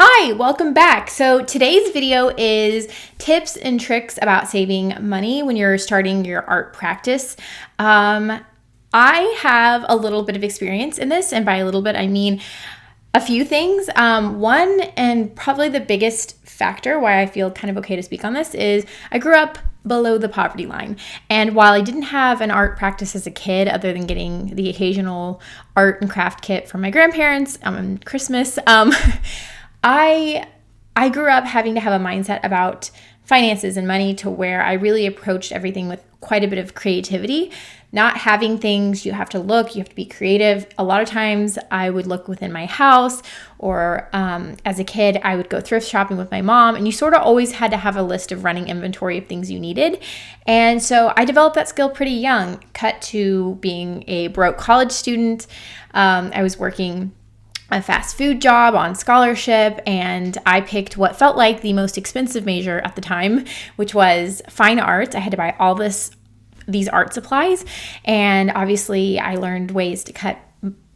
Hi, welcome back. So today's video is tips and tricks about saving money when you're starting your art practice. I have a little bit of experience in this, and by a little bit, I mean a few things. One, and probably the biggest factor why I feel kind of okay to speak on this, is I grew up below the poverty line. And while I didn't have an art practice as a kid, other than getting the occasional art and craft kit from my grandparents on Christmas, I grew up having to have a mindset about finances and money to where I really approached everything with quite a bit of creativity. Not having things, you have to look, you have to be creative. A lot of times I would look within my house, or as a kid, I would go thrift shopping with my mom, and you sort of always had to have a list of running inventory of things you needed. And so I developed that skill pretty young, cut to being a broke college student. I was working a fast food job on scholarship, and I picked what felt like the most expensive major at the time, which was fine art. I had to buy all these art supplies, and obviously I learned ways to cut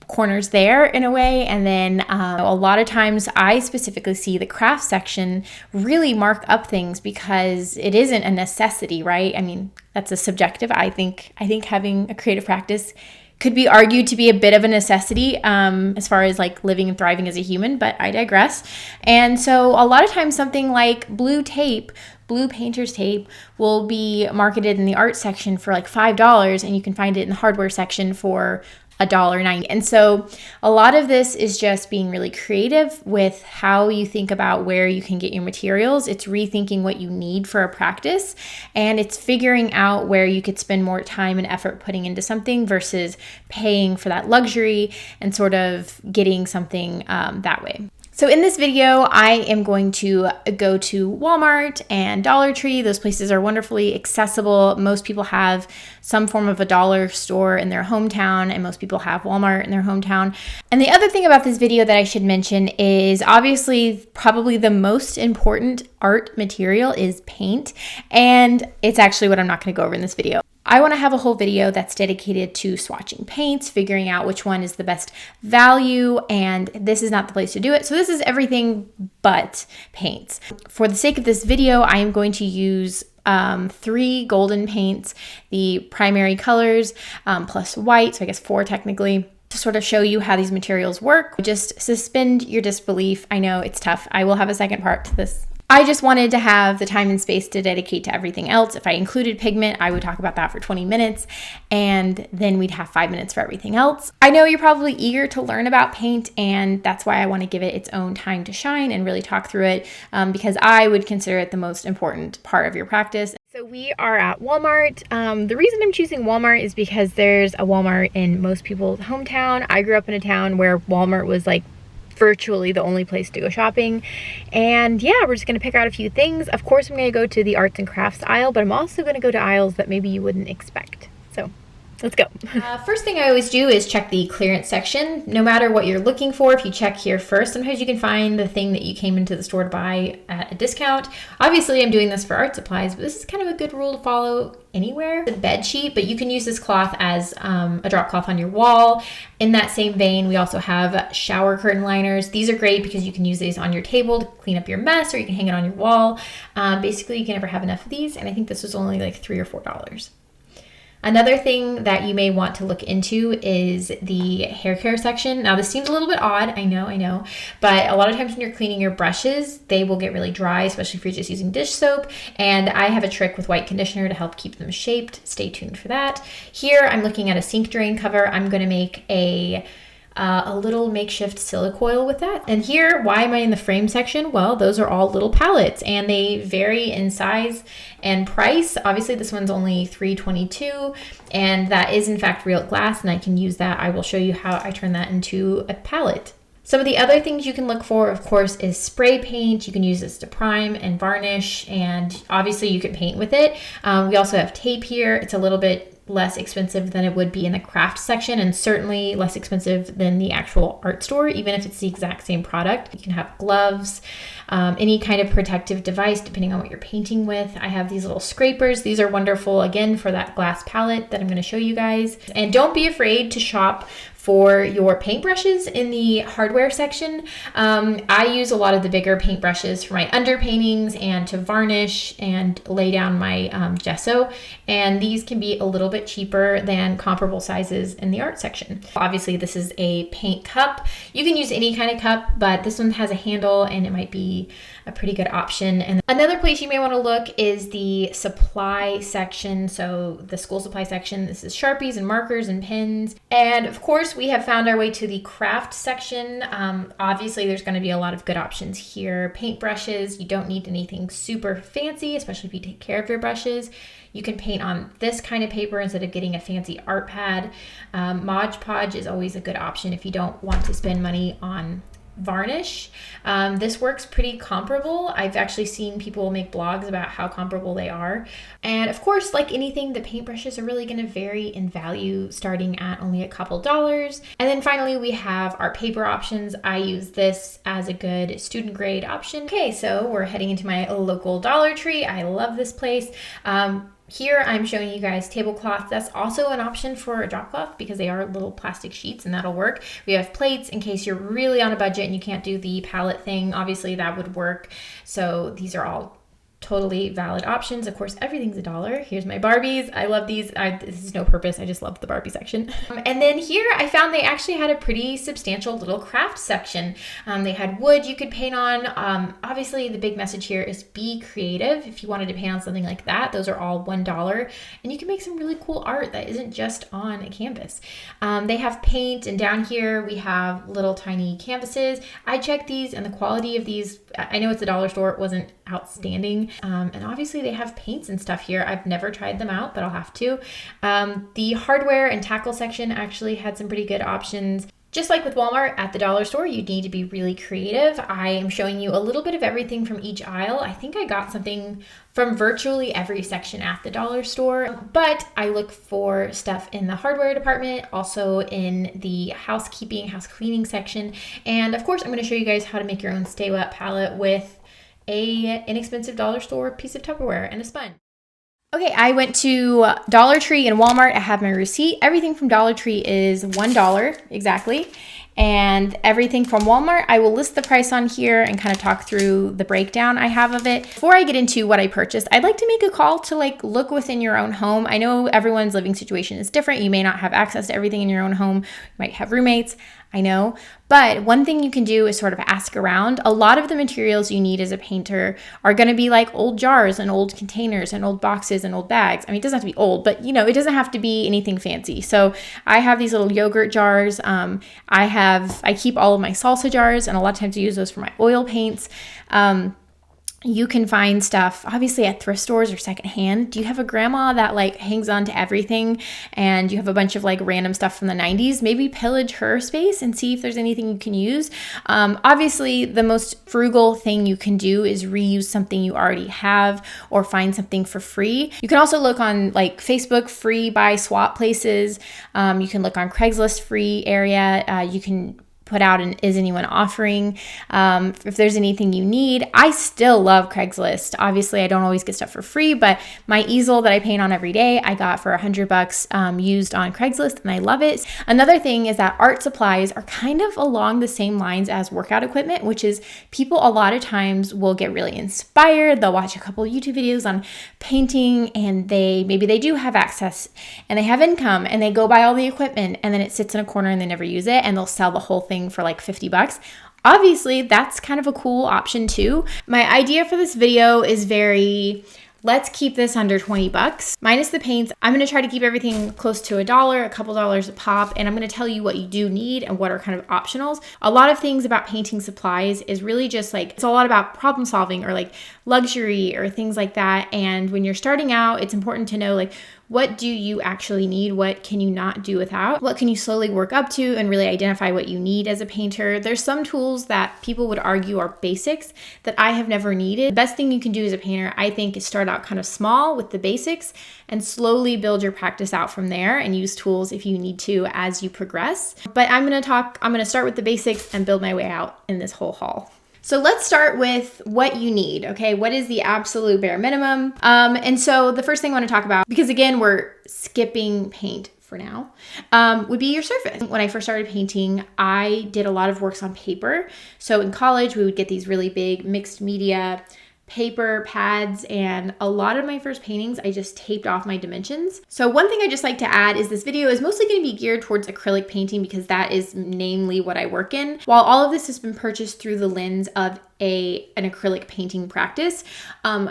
corners there in a way. And then a lot of times I specifically see the craft section really mark up things because it isn't a necessity, right? I mean, that's a subjective. I think having a creative practice could be argued to be a bit of a necessity as far as like living and thriving as a human, but I digress. And so a lot of times something like blue painter's tape will be marketed in the art section for like $5, and you can find it in the hardware section for $1.90. And so a lot of this is just being really creative with how you think about where you can get your materials. It's rethinking what you need for a practice, and it's figuring out where you could spend more time and effort putting into something versus paying for that luxury and sort of getting something that way. So in this video, I am going to go to Walmart and Dollar Tree. Those places are wonderfully accessible. Most people have some form of a dollar store in their hometown, and most people have Walmart in their hometown. And the other thing about this video that I should mention is obviously probably the most important art material is paint, and it's actually what I'm not going to go over in this video. I want to have a whole video that's dedicated to swatching paints, figuring out which one is the best value, and this is not the place to do it. So this is everything but paints. For the sake of this video, I am going to use 3 golden paints, the primary colors plus white, so I guess 4 technically, to sort of show you how these materials work. Just suspend your disbelief. I know it's tough. I will have a second part to this. I just wanted to have the time and space to dedicate to everything else. If I included pigment, I would talk about that for 20 minutes, and then we'd have 5 minutes for everything else. I know you're probably eager to learn about paint, and that's why I want to give it its own time to shine and really talk through it, because I would consider it the most important part of your practice. So we are at Walmart. The reason I'm choosing Walmart is because there's a Walmart in most people's hometown. I grew up in a town where Walmart was like virtually the only place to go shopping. And yeah, we're just gonna pick out a few things. Of course, I'm gonna go to the arts and crafts aisle, but I'm also gonna go to aisles that maybe you wouldn't expect. So let's go. First thing I always do is check the clearance section. No matter what you're looking for, if you check here first, sometimes you can find the thing that you came into the store to buy at a discount. Obviously, I'm doing this for art supplies, but this is kind of a good rule to follow anywhere. The bed sheet, but you can use this cloth as a drop cloth on your wall. In that same vein, we also have shower curtain liners. These are great because you can use these on your table to clean up your mess, or you can hang it on your wall. Basically, you can never have enough of these, and I think this was only like $3 or $4. Another thing that you may want to look into is the hair care section. Now, this seems a little bit odd, I know, but a lot of times when you're cleaning your brushes, they will get really dry, especially if you're just using dish soap. And I have a trick with white conditioner to help keep them shaped. Stay tuned for that. Here, I'm looking at a sink drain cover. I'm going to make a little makeshift silicoil with that. And here, why am I in the frame section? Well, those are all little palettes, and they vary in size and price. Obviously, this one's only $3.22, and that is in fact real glass, and I can use that. I will show you how I turn that into a palette. Some of the other things you can look for, of course, is spray paint. You can use this to prime and varnish, and obviously you can paint with it. We also have tape here. It's a little bit less expensive than it would be in the craft section, and certainly less expensive than the actual art store, even if it's the exact same product. You can have gloves, any kind of protective device depending on what you're painting with. I have these little scrapers. These are wonderful, again, for that glass palette that I'm going to show you guys. And don't be afraid to shop For your paintbrushes in the hardware section, I use a lot of the bigger paintbrushes for my underpaintings and to varnish and lay down my gesso. And these can be a little bit cheaper than comparable sizes in the art section. Obviously, this is a paint cup. You can use any kind of cup, but this one has a handle and it might be a pretty good option. And another place you may want to look is the supply section. So the school supply section, this is Sharpies and markers and pens. And of course, we have found our way to the craft section. Obviously, there's going to be a lot of good options here. Paint brushes, you don't need anything super fancy, especially if you take care of your brushes. You can paint on this kind of paper instead of getting a fancy art pad. Mod Podge is always a good option if you don't want to spend money on varnish. This works pretty comparable. I've actually seen people make blogs about how comparable they are. And of course, like anything, the paintbrushes are really going to vary in value, starting at only a couple dollars. And then finally, we have our paper options. I use this as a good student grade option. Okay, so we're heading into my local Dollar Tree. I love this place. Here I'm showing you guys tablecloth. That's also an option for a drop cloth because they are little plastic sheets and that'll work. We have plates in case you're really on a budget and you can't do the palette thing. Obviously that would work. So these are all totally valid options. Of course, everything's $1. Here's my Barbies. I love these. This is no purpose. I just love the Barbie section. And then here I found they actually had a pretty substantial little craft section. They had wood you could paint on. Obviously, the big message here is be creative. If you wanted to paint on something like that, those are all $1. And you can make some really cool art that isn't just on a canvas. They have paint, and down here we have little tiny canvases. I checked these and the quality of these, I know it's a dollar store, it wasn't outstanding. And obviously they have paints and stuff here. I've never tried them out, but I'll have to. The hardware and tackle section actually had some pretty good options. Just like with Walmart, at the dollar store, you need to be really creative. I am showing you a little bit of everything from each aisle. I think I got something from virtually every section at the dollar store, but I look for stuff in the hardware department, also in the house cleaning section. And of course, I'm going to show you guys how to make your own Staywet palette with a inexpensive dollar store piece of Tupperware and a sponge. Okay, I went to Dollar Tree and Walmart. I have my receipt. Everything from Dollar Tree is $1 exactly. And everything from Walmart, I will list the price on here and kind of talk through the breakdown I have of it. Before I get into what I purchased, I'd like to make a call to look within your own home. I know everyone's living situation is different. You may not have access to everything in your own home. You might have roommates. I know. But one thing you can do is sort of ask around. A lot of the materials you need as a painter are going to be like old jars and old containers and old boxes and old bags. I mean, it doesn't have to be old, but it doesn't have to be anything fancy. So I have these little yogurt jars. I keep all of my salsa jars, and a lot of times I use those for my oil paints. You can find stuff obviously at thrift stores or secondhand. Do you have a grandma that hangs on to everything and you have a bunch of random stuff from the 90s? Maybe pillage her space and see if there's anything you can use. Obviously, the most frugal thing you can do is reuse something you already have or find something for free. You can also look on Facebook free buy swap places. You can look on Craigslist free area. You can put out an is anyone offering. If there's anything you need, I still love Craigslist. Obviously, I don't always get stuff for free, but my easel that I paint on every day, I got for $100 used on Craigslist, and I love it. Another thing is that art supplies are kind of along the same lines as workout equipment, which is people a lot of times will get really inspired. They'll watch a couple YouTube videos on painting, and maybe they do have access and they have income, and they go buy all the equipment, and then it sits in a corner and they never use it, and they'll sell the whole thing for $50. Obviously, that's kind of a cool option too. My idea for this video is let's keep this under $20. Minus the paints, I'm going to try to keep everything close to $1, a couple dollars a pop, and I'm going to tell you what you do need and what are kind of optionals. A lot of things about painting supplies is really just it's a lot about problem solving or luxury or things like that. And when you're starting out, it's important to know what do you actually need? What can you not do without? What can you slowly work up to and really identify what you need as a painter? There's some tools that people would argue are basics that I have never needed. The best thing you can do as a painter, I think, is start out kind of small with the basics and slowly build your practice out from there and use tools if you need to as you progress. But I'm going to start with the basics and build my way out in this whole haul. So let's start with what you need, okay? What is the absolute bare minimum? And so the first thing I want to talk about, because again, we're skipping paint for now, would be your surface. When I first started painting, I did a lot of works on paper. So in college, we would get these really big mixed media paper pads, and a lot of my first paintings, I just taped off my dimensions. So one thing I just like to add is this video is mostly going to be geared towards acrylic painting because that is namely what I work in. While all of this has been purchased through the lens of an acrylic painting practice,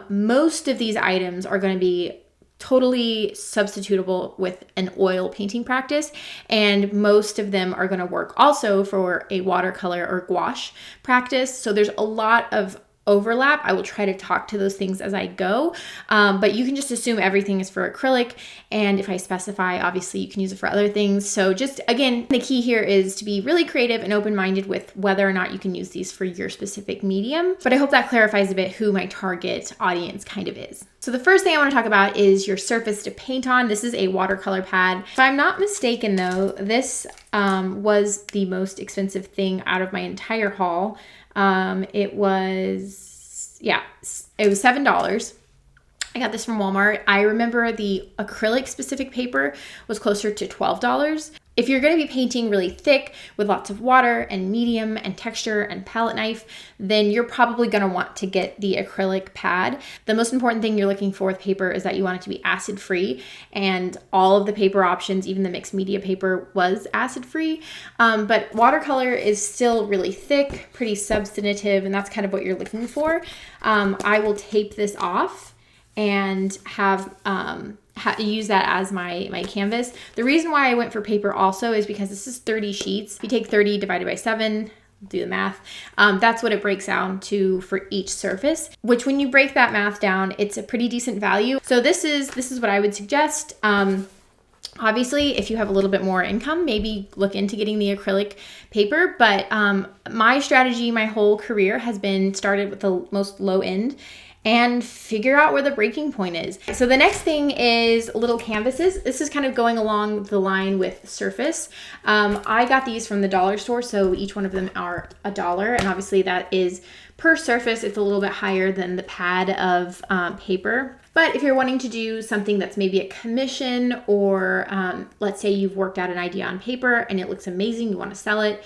most of these items are going to be totally substitutable with an oil painting practice, and most of them are going to work also for a watercolor or gouache practice. So there's a lot of overlap. I will try to talk to those things as I go, but you can just assume everything is for acrylic, and if I specify, obviously you can use it for other things. So just again, the key here is to be really creative and open-minded with whether or not you can use these for your specific medium, but I hope that clarifies a bit who my target audience kind of is. So the first thing I want to talk about is your surface to paint on. This is a watercolor pad. If I'm not mistaken though, this was the most expensive thing out of my entire haul. It was $7. I got this from Walmart. I remember the acrylic specific paper was closer to $12. If you're going to be painting really thick with lots of water and medium and texture and palette knife, then you're probably going to want to get the acrylic pad. The most important thing you're looking for with paper is that you want it to be acid free, and all of the paper options, even the mixed media paper, was acid free. But watercolor is still really thick, pretty substantive, and that's kind of what you're looking for. I will tape this off and have use that as my canvas. The reason why I went for paper also is because this is 30 sheets. If you take 30 divided by 7, do the math, that's what it breaks down to for each surface, which when you break that math down, it's a pretty decent value. So this is what I would suggest. Obviously, if you have a little bit more income, maybe look into getting the acrylic paper. But my strategy, my whole career has been started with the most low end and figure out where the breaking point is. So the next thing is little canvases. This is kind of going along the line with surface. I got these from the dollar store, so each one of them are $1, and obviously that is per surface. It's a little bit higher than the pad of paper. But if you're wanting to do something that's maybe a commission, or let's say you've worked out an idea on paper and it looks amazing, you want to sell it,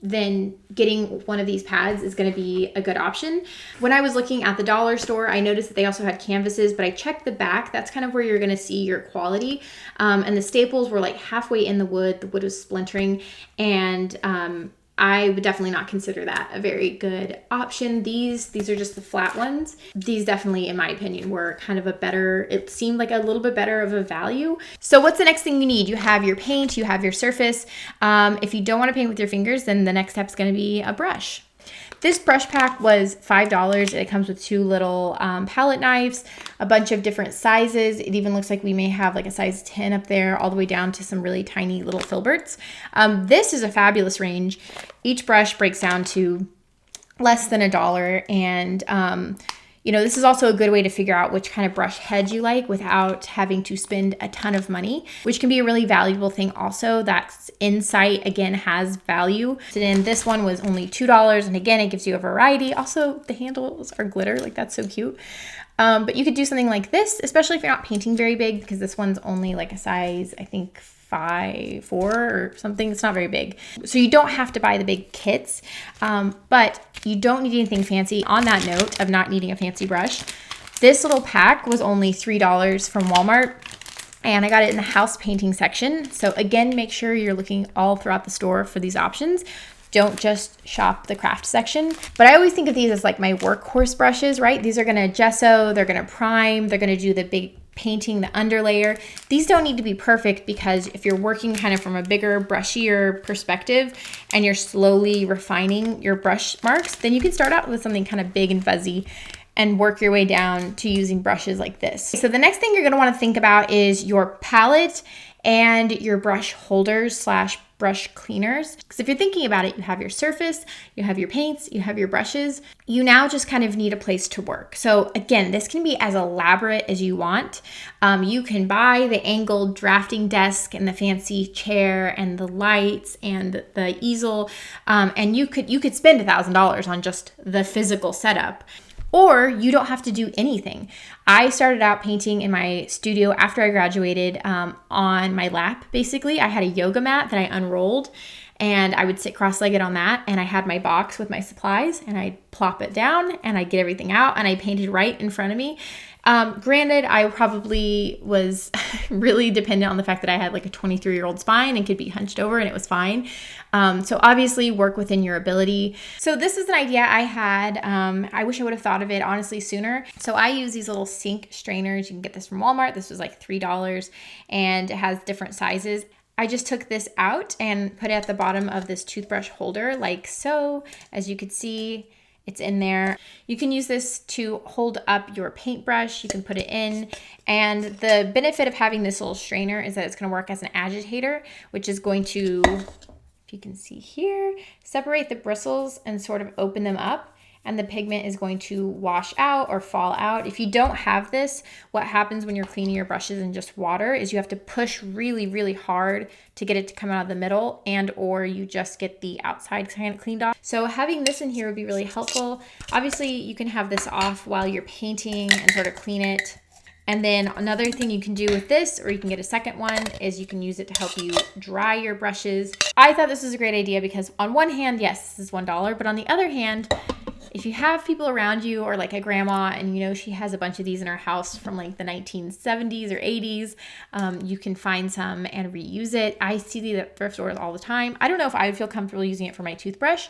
then getting one of these pads is going to be a good option. When I was looking at the dollar store, I noticed that they also had canvases, but I checked the back. That's kind of where you're going to see your quality. And the staples were like halfway in the wood was splintering, and I would definitely not consider that a very good option. These are just the flat ones. These definitely, in my opinion, were kind of it seemed like a little bit better of a value. So what's the next thing you need? You have your paint, you have your surface. If you don't want to paint with your fingers, then the next step is going to be a brush. This brush pack was $5. It comes with 2 little palette knives, a bunch of different sizes. It even looks like we may have like a size 10 up there, all the way down to some really tiny little filberts. This is a fabulous range. Each brush breaks down to less than $1, and this is also a good way to figure out which kind of brush head you like without having to spend a ton of money, which can be a really valuable thing also. That insight, again, has value. And this one was only $2, and again, it gives you a variety. Also, the handles are glitter, like that's so cute. But you could do something like this, especially if you're not painting very big, because this one's only like a size, I think, 5'4" or something. It's not very big. So you don't have to buy the big kits, but you don't need anything fancy. On that note of not needing a fancy brush, this little pack was only $3 from Walmart, and I got it in the house painting section. So again, make sure you're looking all throughout the store for these options. Don't just shop the craft section. But I always think of these as like my workhorse brushes, right? These are gonna gesso, they're gonna prime, they're gonna do the big painting, the underlayer. These don't need to be perfect, because if you're working kind of from a bigger, brushier perspective and you're slowly refining your brush marks, then you can start out with something kind of big and fuzzy and work your way down to using brushes like this. So the next thing you're gonna wanna think about is your palette and your brush holders / brush cleaners. Because if you're thinking about it, you have your surface, you have your paints, you have your brushes. You now just kind of need a place to work. So again, this can be as elaborate as you want. You can buy the angled drafting desk and the fancy chair and the lights and the easel, and you could spend $1,000 on just the physical setup. Or you don't have to do anything. I started out painting in my studio after I graduated on my lap, basically. I had a yoga mat that I unrolled, and I would sit cross-legged on that, and I had my box with my supplies, and I'd plop it down, and I'd get everything out, and I painted right in front of me. Granted, I probably was really dependent on the fact that I had like a 23-year-old spine and could be hunched over, and it was fine. So obviously work within your ability. So this is an idea I had. I wish I would have thought of it honestly sooner. So I use these little sink strainers. You can get this from Walmart. This was like $3, and it has different sizes. I just took this out and put it at the bottom of this toothbrush holder like so. As you could see, it's in there. You can use this to hold up your paintbrush. You can put it in. And the benefit of having this little strainer is that it's going to work as an agitator, which is going to, if you can see here, separate the bristles and sort of open them up. And the pigment is going to wash out or fall out. If you don't have this, what happens when you're cleaning your brushes in just water is you have to push really, really hard to get it to come out of the middle, and or you just get the outside kind of cleaned off. So having this in here would be really helpful. Obviously, you can have this off while you're painting and sort of clean it. And then another thing you can do with this, or you can get a second one, is you can use it to help you dry your brushes. I thought this was a great idea because on one hand, yes, this is $1, but on the other hand, if you have people around you or like a grandma and you know she has a bunch of these in her house from like the 1970s or 80s, you can find some and reuse it. I see these at thrift stores all the time. I don't know if I would feel comfortable using it for my toothbrush,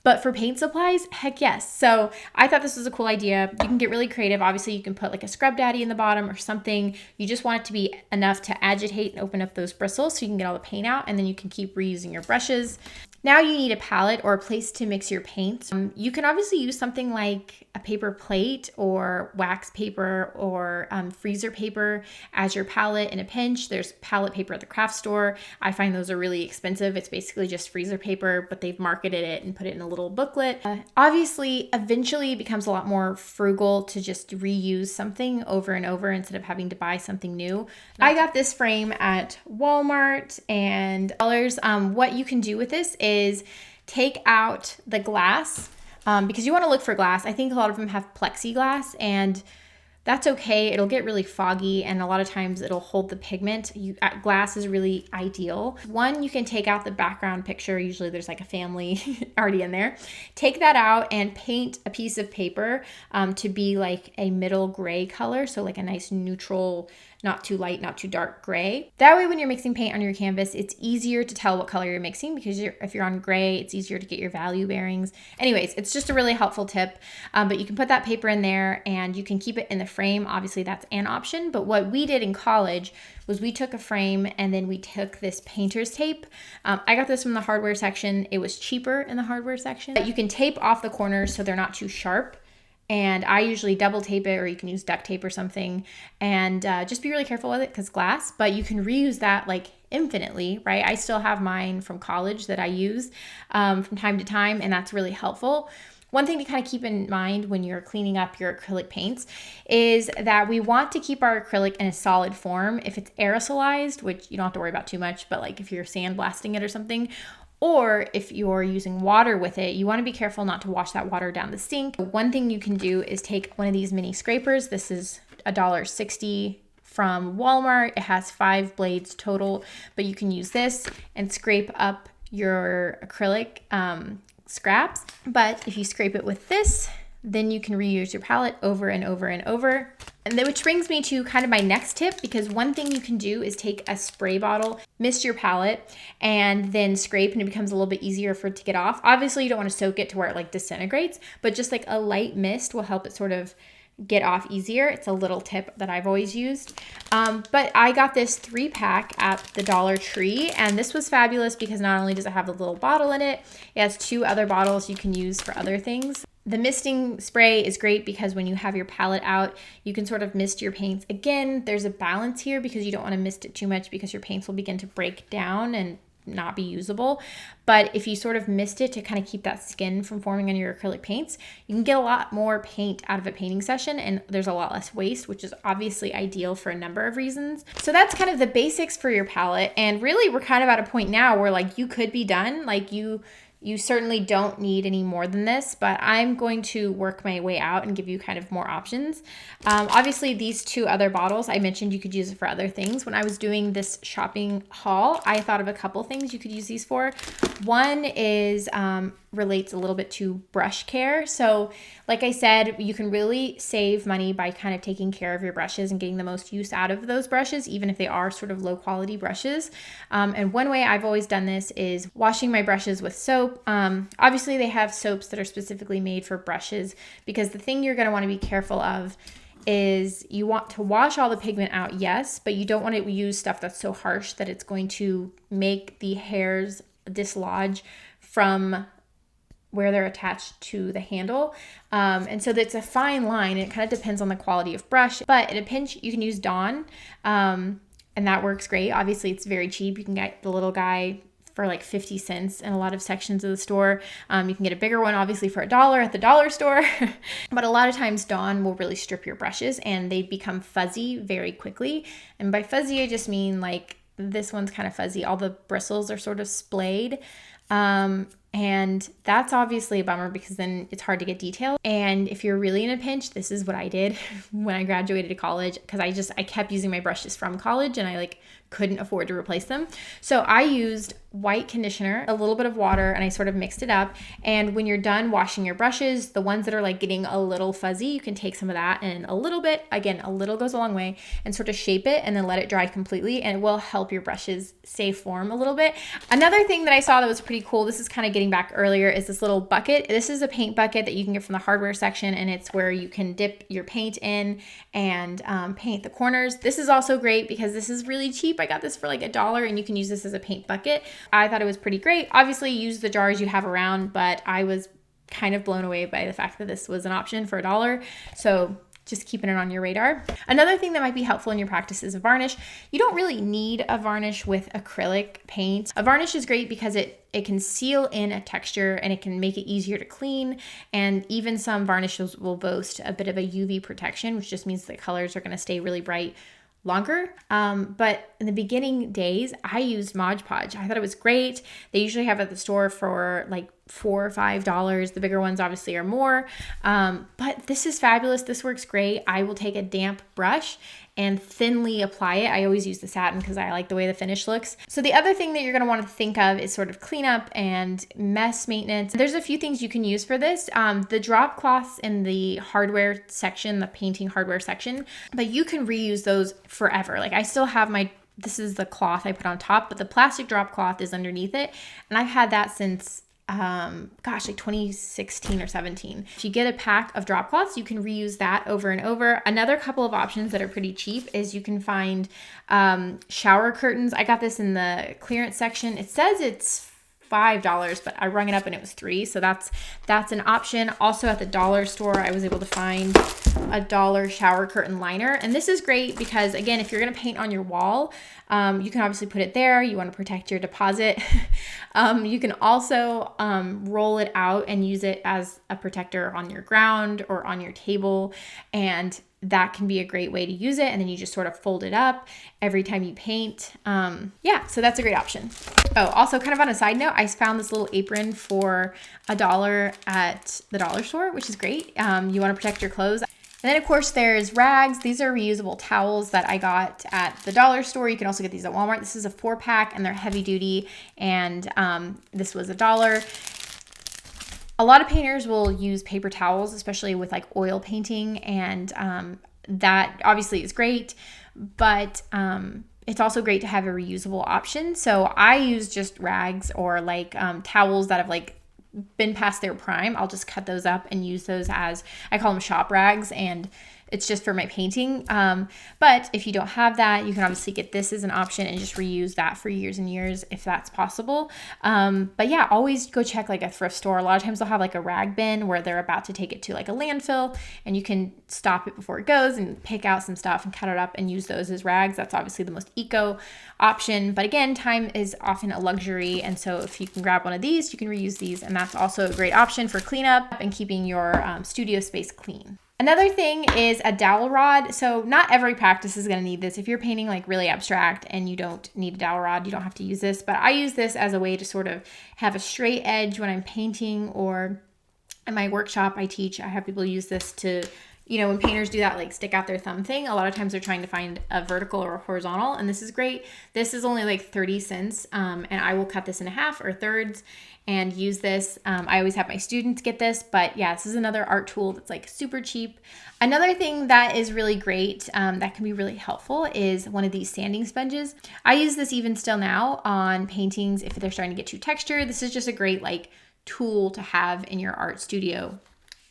but for paint supplies, heck yes. So I thought this was a cool idea. You can get really creative. Obviously, you can put like a scrub daddy in the bottom or something. You just want it to be enough to agitate and open up those bristles so you can get all the paint out, and then you can keep reusing your brushes. Now you need a palette or a place to mix your paints. You can obviously use something like a paper plate or wax paper or freezer paper as your palette in a pinch. There's palette paper at the craft store. I find those are really expensive. It's basically just freezer paper, but they've marketed it and put it in a little booklet. Obviously, eventually it becomes a lot more frugal to just reuse something over and over instead of having to buy something new. I got this frame at Walmart and dollars. What you can do with this is take out the glass because you want to look for glass. I think a lot of them have plexiglass, and that's okay. It'll get really foggy, and a lot of times it'll hold the pigment. Glass is really ideal. One, you can take out the background picture. Usually there's like a family already in there. Take that out and paint a piece of paper to be like a middle gray color. So like a nice neutral, not too light, not too dark gray. That way when you're mixing paint on your canvas, it's easier to tell what color you're mixing because if you're on gray, it's easier to get your value bearings. Anyways, it's just a really helpful tip, but you can put that paper in there and you can keep it in the frame. Obviously that's an option, but what we did in college was we took a frame and then we took this painter's tape. I got this from the hardware section. It was cheaper in the hardware section. But you can tape off the corners so they're not too sharp. And I usually double tape it, or you can use duct tape or something, and just be really careful with it because glass, but you can reuse that like infinitely, right? I still have mine from college that I use from time to time, and that's really helpful. One thing to kind of keep in mind when you're cleaning up your acrylic paints is that we want to keep our acrylic in a solid form. If it's aerosolized, which you don't have to worry about too much, but like if you're sandblasting it or something, or if you're using water with it, you want to be careful not to wash that water down the sink. One thing you can do is take one of these mini scrapers. This is $1.60 from Walmart. It has 5 blades total, but you can use this and scrape up your acrylic scraps. But if you scrape it with this, then you can reuse your palette over and over and over. And then, which brings me to kind of my next tip, because one thing you can do is take a spray bottle, mist your palette, and then scrape, and it becomes a little bit easier for it to get off. Obviously, you don't want to soak it to where it like disintegrates, but just like a light mist will help it sort of get off easier. It's a little tip that I've always used. But I got this 3-pack at the Dollar Tree, and this was fabulous because not only does it have the little bottle in it, it has 2 other bottles you can use for other things. The misting spray is great because when you have your palette out, you can sort of mist your paints. Again, there's a balance here because you don't want to mist it too much because your paints will begin to break down and not be usable. But if you sort of mist it to kind of keep that skin from forming on your acrylic paints, you can get a lot more paint out of a painting session, and there's a lot less waste, which is obviously ideal for a number of reasons. So that's kind of the basics for your palette. And really, we're kind of at a point now where like you could be done. Like you You certainly don't need any more than this, but I'm going to work my way out and give you kind of more options. Obviously, these two other bottles, I mentioned you could use it for other things. When I was doing this shopping haul, I thought of a couple things you could use these for. One is relates a little bit to brush care. So like I said, you can really save money by kind of taking care of your brushes and getting the most use out of those brushes, even if they are sort of low quality brushes. And one way I've always done this is washing my brushes with soap. Obviously they have soaps that are specifically made for brushes, because the thing you're going to want to be careful of is you want to wash all the pigment out, yes, but you don't want to use stuff that's so harsh that it's going to make the hairs dislodge from where they're attached to the handle. And so that's a fine line. It kind of depends on the quality of brush, but at a pinch, you can use Dawn, and that works great. Obviously, it's very cheap. You can get the little guy for like 50 cents in a lot of sections of the store. You can get a bigger one, obviously, for $1 at the dollar store. But a lot of times, Dawn will really strip your brushes and they become fuzzy very quickly. And by fuzzy, I just mean like this one's kind of fuzzy. All the bristles are sort of splayed. And that's obviously a bummer because then it's hard to get detail. And if you're really in a pinch, this is what I did when I graduated college, because I kept using my brushes from college and I like couldn't afford to replace them. So I used white conditioner, a little bit of water, and I sort of mixed it up. And when you're done washing your brushes, the ones that are like getting a little fuzzy, you can take some of that and a little bit, again, a little goes a long way, and sort of shape it and then let it dry completely, and it will help your brushes stay form a little bit. Another thing that I saw that was pretty cool, this is kind of getting back earlier, is this little bucket. This is a paint bucket that you can get from the hardware section, and it's where you can dip your paint in and paint the corners. This is also great because this is really cheap. I got this for like $1 and you can use this as a paint bucket. I thought it was pretty great. Obviously use the jars you have around, but I was kind of blown away by the fact that this was an option for $1. So just keeping it on your radar. Another thing that might be helpful in your practice is a varnish. You don't really need a varnish with acrylic paint. A varnish is great because it can seal in a texture and it can make it easier to clean. And even some varnishes will boast a bit of a UV protection, which just means the colors are going to stay really bright longer. But in the beginning days, I used Mod Podge. I thought it was great. They usually have it at the store for like $4 or $5. The bigger ones obviously are more. But this is fabulous. This works great. I will take a damp brush and thinly apply it. I always use the satin because I like the way the finish looks. So the other thing that you're going to want to think of is sort of cleanup and mess maintenance. There's a few things you can use for this. The drop cloths in the hardware section, the painting hardware section, but you can reuse those forever. Like I still have this is the cloth I put on top, but the plastic drop cloth is underneath it. And I've had that since like 2016 or 17. If you get a pack of drop cloths, you can reuse that over and over. Another couple of options that are pretty cheap is you can find shower curtains. I got this in the clearance section. It says it's $5, but I rung it up and it was $3. So that's an option. Also at the dollar store, I was able to find a $1 shower curtain liner. And this is great because again, if you're going to paint on your wall, you can obviously put it there. You want to protect your deposit. You can also roll it out and use it as a protector on your ground or on your table. And that can be a great way to use it. And then you just sort of fold it up every time you paint. So that's a great option. Oh, also kind of on a side note, I found this little apron for $1 at the dollar store, which is great. You want to protect your clothes. And then of course there's rags. These are reusable towels that I got at the dollar store. You can also get these at Walmart. This is a 4-pack and they're heavy duty. And this was $1. A lot of painters will use paper towels, especially with like oil painting, and that obviously is great, but it's also great to have a reusable option. So I use just rags or like towels that have like been past their prime. I'll just cut those up and use those as, I call them shop rags, and it's just for my painting. But if you don't have that, you can obviously get this as an option and just reuse that for years and years if that's possible. But yeah, always go check like a thrift store. A lot of times they'll have like a rag bin where they're about to take it to like a landfill, and you can stop it before it goes and pick out some stuff and cut it up and use those as rags. That's obviously the most eco option. But again, time is often a luxury. And so if you can grab one of these, you can reuse these. And that's also a great option for cleanup and keeping your studio space clean. Another thing is a dowel rod. So not every practice is going to need this. If you're painting like really abstract and you don't need a dowel rod, you don't have to use this. But I use this as a way to sort of have a straight edge when I'm painting, or in my workshop I have people use this to, when painters do that like stick out their thumb thing, a lot of times they're trying to find a vertical or a horizontal, and this is great. This is only like 30 cents, and I will cut this in half or thirds and use this. I always have my students get this, but yeah, this is another art tool that's like super cheap. Another thing that is really great, that can be really helpful, is one of these sanding sponges. I use this even still now on paintings if they're starting to get too textured. This is just a great like tool to have in your art studio,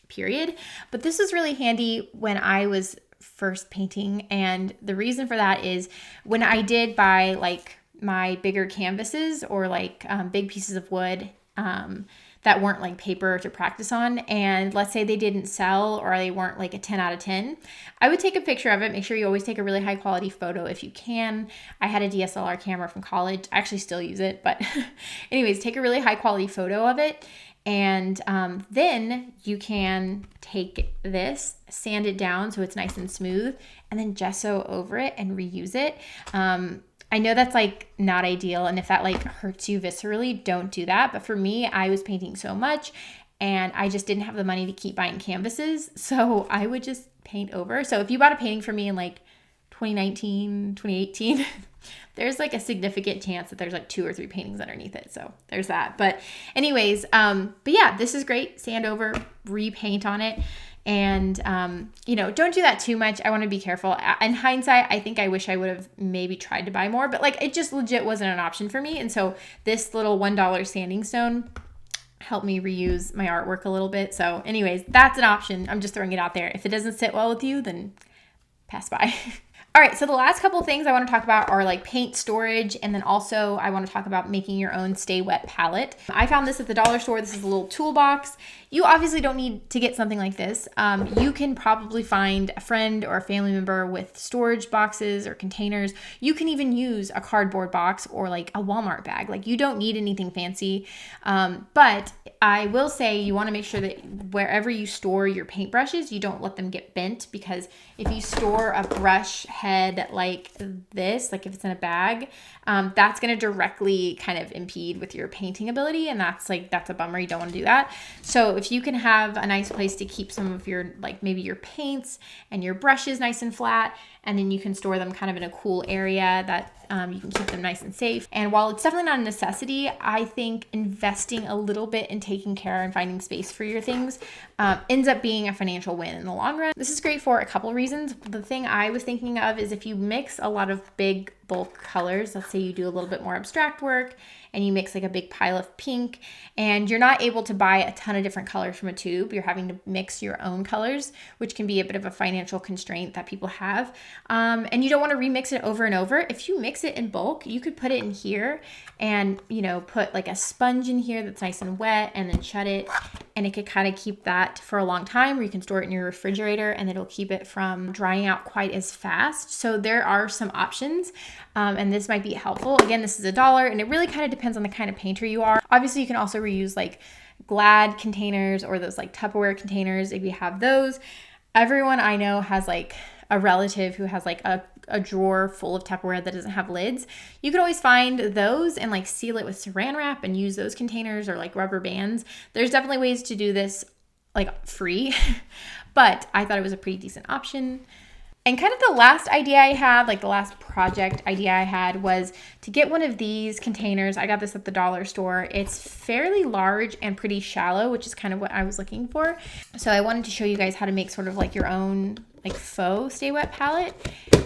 period. But this is really handy when I was first painting, and the reason for that is when I did buy like my bigger canvases or like big pieces of wood that weren't like paper to practice on, and let's say they didn't sell or they weren't like a 10 out of 10, I would take a picture of it. Make sure you always take a really high quality photo if you can. I had a DSLR camera from college. I actually still use it, but anyways, take a really high quality photo of it. And then you can take this, sand it down so it's nice and smooth, and then gesso over it and reuse it. I know that's like not ideal, and if that like hurts you viscerally, don't do that. But for me, I was painting so much and I just didn't have the money to keep buying canvases, so I would just paint over. So if you bought a painting for me in like 2019, 2018, there's like a significant chance that there's like 2 or 3 paintings underneath it. So there's that. But anyways, but yeah, this is great. Sand over, repaint on it. And, don't do that too much. I want to be careful. In hindsight, I think I wish I would have maybe tried to buy more, but like it just legit wasn't an option for me. And so this little $1 sanding stone helped me reuse my artwork a little bit. So anyways, that's an option. I'm just throwing it out there. If it doesn't sit well with you, then pass by. All right, so the last couple of things I want to talk about are like paint storage, and then also I want to talk about making your own Staywet palette. I found this at the dollar store. This is a little toolbox. You obviously don't need to get something like this. You can probably find a friend or a family member with storage boxes or containers. You can even use a cardboard box or like a Walmart bag. Like you don't need anything fancy, but I will say you want to make sure that wherever you store your paintbrushes, you don't let them get bent, because if you store a brush head like this, like if it's in a bag, that's going to directly kind of impede with your painting ability, and that's a bummer. You don't want to do that. So if you can have a nice place to keep some of your, like maybe your paints and your brushes nice and flat, and then you can store them kind of in a cool area that you can keep them nice and safe. And while it's definitely not a necessity, I think investing a little bit in taking care and finding space for your things ends up being a financial win in the long run. This is great for a couple of reasons. The thing I was thinking of is if you mix a lot of big bulk colors, let's say you do a little bit more abstract work and you mix like a big pile of pink, and you're not able to buy a ton of different colors from a tube, you're having to mix your own colors, which can be a bit of a financial constraint that people have. And you don't want to remix it over and over. If you mix it in bulk, you could put it in here and, put like a sponge in here that's nice and wet, and then shut it. And it could kind of keep that for a long time, or you can store it in your refrigerator and it'll keep it from drying out quite as fast. So there are some options, and this might be helpful. Again, this is $1, and it really kind of depends on the kind of painter you are. Obviously, you can also reuse like Glad containers or those like Tupperware containers if you have those. Everyone I know has like a relative who has like a drawer full of Tupperware that doesn't have lids. You can always find those and like seal it with saran wrap and use those containers, or like rubber bands. There's definitely ways to do this like free, but I thought it was a pretty decent option. And kind of the last idea I had, like the last project idea I had, was to get one of these containers. I got this at the dollar store. It's fairly large and pretty shallow, which is kind of what I was looking for. So I wanted to show you guys how to make sort of like your own like faux Staywet palette.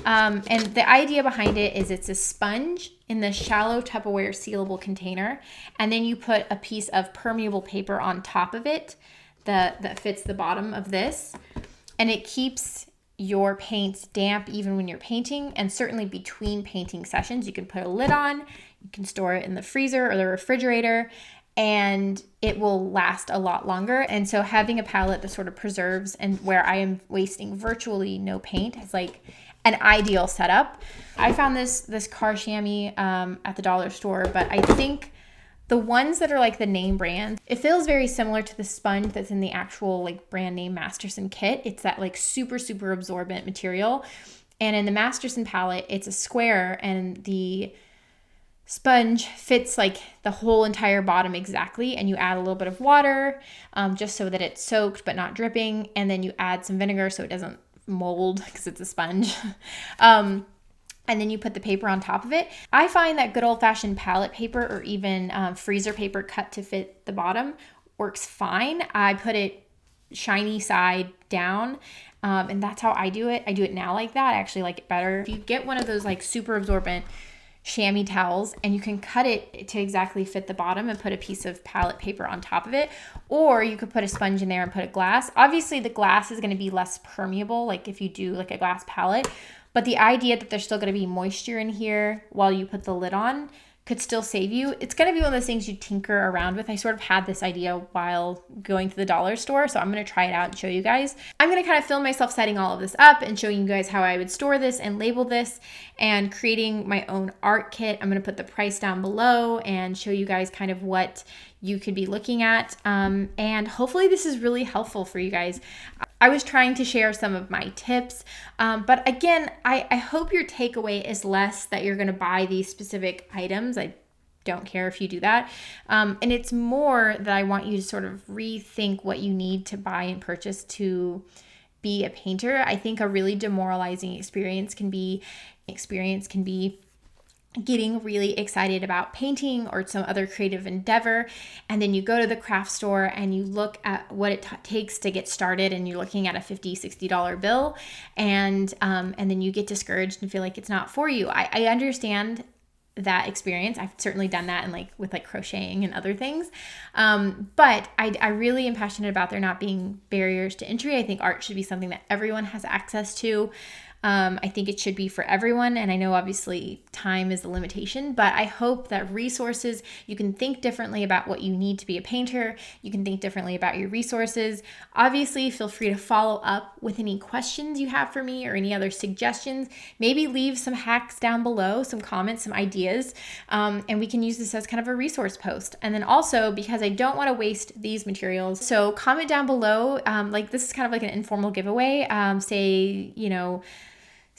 And the idea behind it is it's a sponge in the shallow Tupperware sealable container, and then you put a piece of permeable paper on top of it that fits the bottom of this, and it keeps your paints damp even when you're painting, and certainly between painting sessions. You can put a lid on, you can store it in the freezer or the refrigerator, and it will last a lot longer. And so having a palette that sort of preserves, and where I am wasting virtually no paint, is like an ideal setup. I found this car chamois at the dollar store, but I think The ones that are like the name brand, it feels very similar to the sponge that's in the actual like brand name Masterson kit. It's that like super, super absorbent material. And in the Masterson palette, it's a square and the sponge fits like the whole entire bottom exactly. And you add a little bit of water just so that it's soaked but not dripping. And then you add some vinegar so it doesn't mold because it's a sponge. And then you put the paper on top of it. I find that good old-fashioned palette paper or even freezer paper cut to fit the bottom works fine. I put it shiny side down, and that's how I do it. I do it now like that. I actually like it better. If you get one of those like super absorbent chamois towels and you can cut it to exactly fit the bottom and put a piece of palette paper on top of it, or you could put a sponge in there and put a glass. Obviously the glass is going to be less permeable like if you do like a glass palette, but the idea that there's still going to be moisture in here while you put the lid on could still save you. It's going to be one of those things you tinker around with. I sort of had this idea while going to the dollar store, so I'm going to try it out and show you guys. I'm going to kind of film myself setting all of this up and showing you guys how I would store this and label this and creating my own art kit. I'm going to put the price down below and show you guys kind of what you could be looking at. And hopefully this is really helpful for you guys. I was trying to share some of my tips, but again, I hope your takeaway is less that you're going to buy these specific items. I don't care if you do that. And it's more that I want you to sort of rethink what you need to buy and purchase to be a painter. I think a really demoralizing experience can be getting really excited about painting or some other creative endeavor, and then you go to the craft store and you look at what it takes to get started, and you're looking at a $50-$60 bill, and then you get discouraged and feel like it's not for you. I understand that experience. I've certainly done that, and like with like crocheting and other things, but I really am passionate about there not being barriers to entry. I think art should be something that everyone has access to. I think it should be for everyone. And I know obviously time is the limitation, but I hope that resources, you can think differently about what you need to be a painter. You can think differently about your resources. Obviously, feel free to follow up with any questions you have for me or any other suggestions. Maybe leave some hacks down below, some comments, some ideas, and we can use this as kind of a resource post. And then also, because I don't want to waste these materials, so comment down below, like this is kind of like an informal giveaway.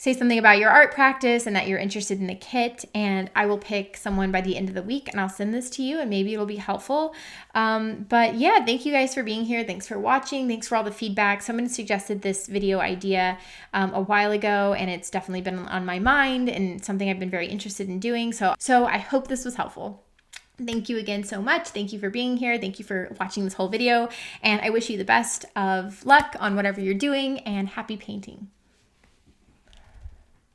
Say something about your art practice and that you're interested in the kit, and I will pick someone by the end of the week and I'll send this to you and maybe it'll be helpful. But yeah, thank you guys for being here. Thanks for watching. Thanks for all the feedback. Someone suggested this video idea a while ago, and it's definitely been on my mind and something I've been very interested in doing. So I hope this was helpful. Thank you again so much. Thank you for being here. Thank you for watching this whole video, and I wish you the best of luck on whatever you're doing, and happy painting.